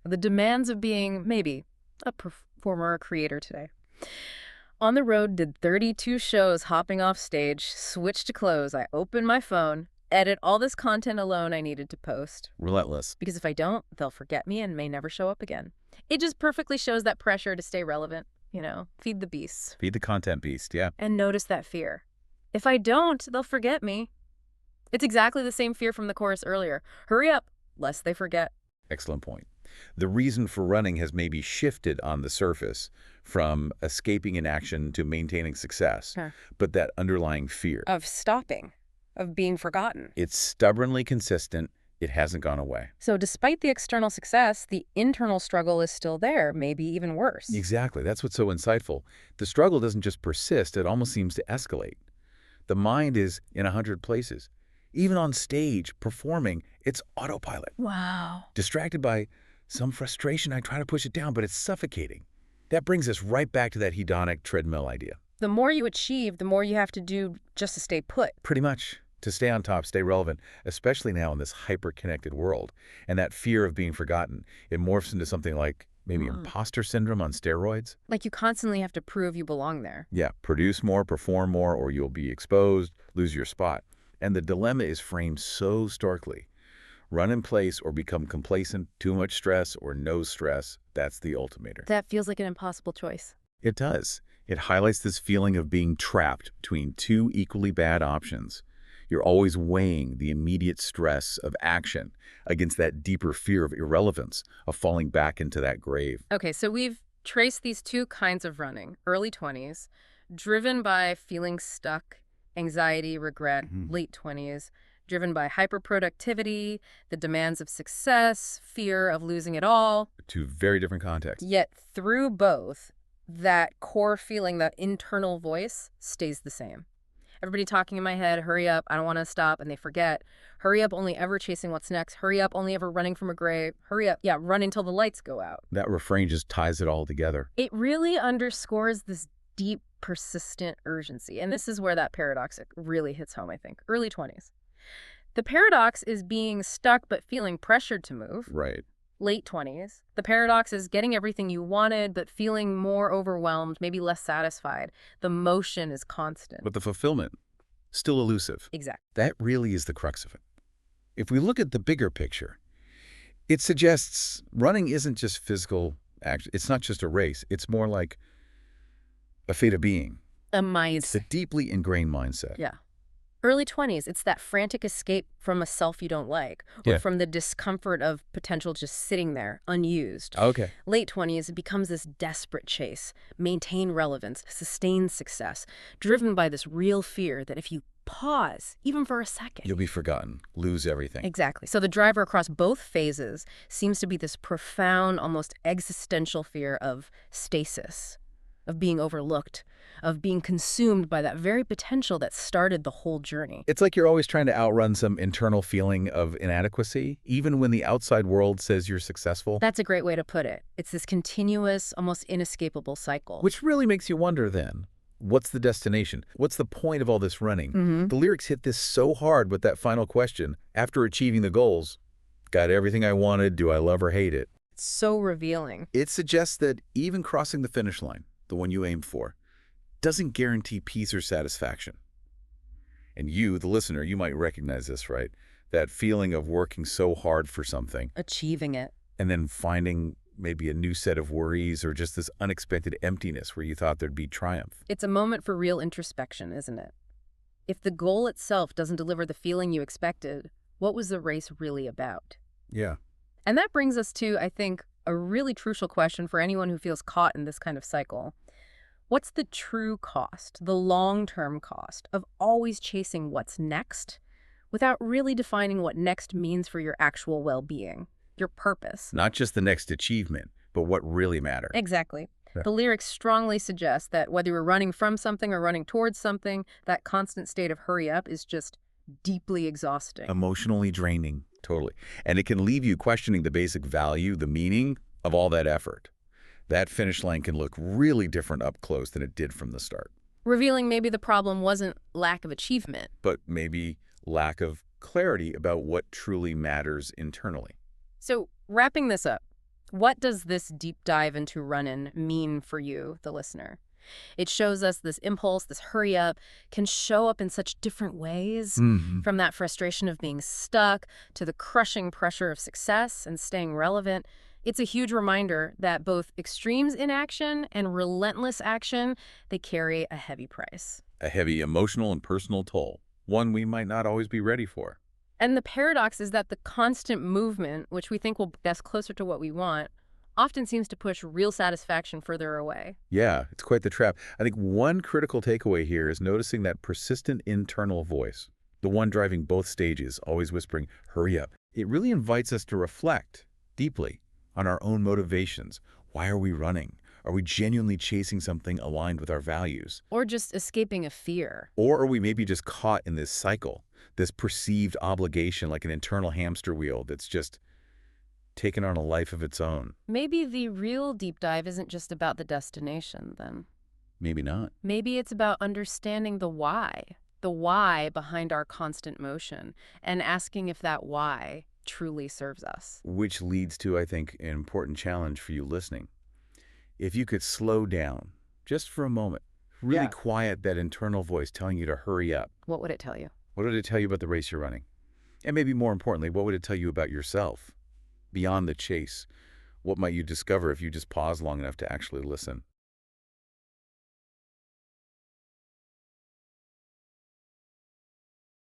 The demands of being, maybe, a performer or creator today. On the road, did 32 shows hopping off stage, switched to close. I opened my phone, edit all this content alone I needed to post. Relentless. Because if I don't, they'll forget me and may never show up again. It just perfectly shows that pressure to stay relevant. Feed the beast. Feed the content beast, yeah. And notice that fear. If I don't, they'll forget me. It's exactly the same fear from the chorus earlier. Hurry up, lest they forget. Excellent point. The reason for running has maybe shifted on the surface from escaping inaction to maintaining success, but that underlying fear of stopping, of being forgotten. It's stubbornly consistent. It hasn't gone away. So despite the external success, the internal struggle is still there, maybe even worse. Exactly. That's what's so insightful. The struggle doesn't just persist. It almost seems to escalate. The mind is in 100 places. Even on stage, performing, it's autopilot. Wow. Distracted by some frustration, I try to push it down, but it's suffocating. That brings us right back to that hedonic treadmill idea. The more you achieve, the more you have to do just to stay put. Pretty much. To stay on top, stay relevant, especially now in this hyper-connected world. And that fear of being forgotten, it morphs into something like maybe imposter syndrome on steroids. Like you constantly have to prove you belong there. Yeah, produce more, perform more, or you'll be exposed, lose your spot. And the dilemma is framed so starkly. Run in place or become complacent, too much stress or no stress, that's the ultimator. That feels like an impossible choice. It does. It highlights this feeling of being trapped between two equally bad options. You're always weighing the immediate stress of action against that deeper fear of irrelevance, of falling back into that grave. Okay, so we've traced these two kinds of running. Early 20s, driven by feeling stuck, anxiety, regret. Late 20s, driven by hyperproductivity, the demands of success, fear of losing it all. Two very different contexts. Yet through both, that core feeling, that internal voice, stays the same. Everybody talking in my head, hurry up, I don't want to stop, and they forget. Hurry up, only ever chasing what's next. Hurry up, only ever running from a grave. Hurry up, run until the lights go out. That refrain just ties it all together. It really underscores this deep, persistent urgency. And this is where that paradox really hits home, I think. Early 20s. The paradox is being stuck but feeling pressured to move. Right. Late 20s. The paradox is getting everything you wanted but feeling more overwhelmed, maybe less satisfied. The motion is constant. But the fulfillment, still elusive. Exactly. That really is the crux of it. If we look at the bigger picture, it suggests running isn't just physical action. It's not just a race. It's more like a fate of being. A mindset. It's a deeply ingrained mindset. Yeah. Early 20s, it's that frantic escape from a self you don't like, or from the discomfort of potential just sitting there, unused. Okay. Late 20s, it becomes this desperate chase, maintain relevance, sustain success, driven by this real fear that if you pause, even for a second, you'll be forgotten, lose everything. Exactly. So the driver across both phases seems to be this profound, almost existential fear of stasis, of being overlooked, of being consumed by that very potential that started the whole journey. It's like you're always trying to outrun some internal feeling of inadequacy, even when the outside world says you're successful. That's a great way to put it. It's this continuous, almost inescapable cycle. Which really makes you wonder then, what's the destination? What's the point of all this running? The lyrics hit this so hard with that final question, after achieving the goals, got everything I wanted, do I love or hate it? It's so revealing. It suggests that even crossing the finish line, the one you aim for, doesn't guarantee peace or satisfaction. And you, the listener, you might recognize this, right? That feeling of working so hard for something. Achieving it. And then finding maybe a new set of worries or just this unexpected emptiness where you thought there'd be triumph. It's a moment for real introspection, isn't it? If the goal itself doesn't deliver the feeling you expected, what was the race really about? Yeah. And that brings us to, I think, a really crucial question for anyone who feels caught in this kind of cycle. What's the true cost, the long-term cost of always chasing what's next without really defining what next means for your actual well-being, your purpose? Not just the next achievement, but what really matters. Exactly. Yeah. The lyrics strongly suggest that whether you're running from something or running towards something, that constant state of hurry up is just deeply exhausting. Emotionally draining, totally. And it can leave you questioning the basic value, the meaning of all that effort. That finish line can look really different up close than it did from the start. Revealing maybe the problem wasn't lack of achievement, but maybe lack of clarity about what truly matters internally. So wrapping this up, What does this deep dive into Runnin mean for you, the listener? It shows us this impulse, this hurry up, can show up in such different ways, Hmm. from that frustration of being stuck to the crushing pressure of success and staying relevant. It's a huge reminder that both extremes in action and relentless action, they carry a heavy price. A heavy emotional and personal toll, one we might not always be ready for. And the paradox is that the constant movement, which we think will get us closer to what we want, often seems to push real satisfaction further away. Yeah, it's quite the trap. I think one critical takeaway here is noticing that persistent internal voice, the one driving both stages, always whispering, hurry up. It really invites us to reflect deeply on our own motivations. Why are we running? Are we genuinely chasing something aligned with our values? Or just escaping a fear. Or are we maybe just caught in this cycle, this perceived obligation like an internal hamster wheel that's just taken on a life of its own? Maybe the real deep dive isn't just about the destination, then. Maybe not. Maybe it's about understanding the why behind our constant motion, and asking if that why truly serves us. Which leads to, I think, an important challenge for you listening. If you could slow down just for a moment, really Yeah. quiet that internal voice telling you to hurry up. What would it tell you? What would it tell you about the race you're running? And maybe more importantly, what would it tell you about yourself? Beyond the chase, what might you discover if you just pause long enough to actually listen?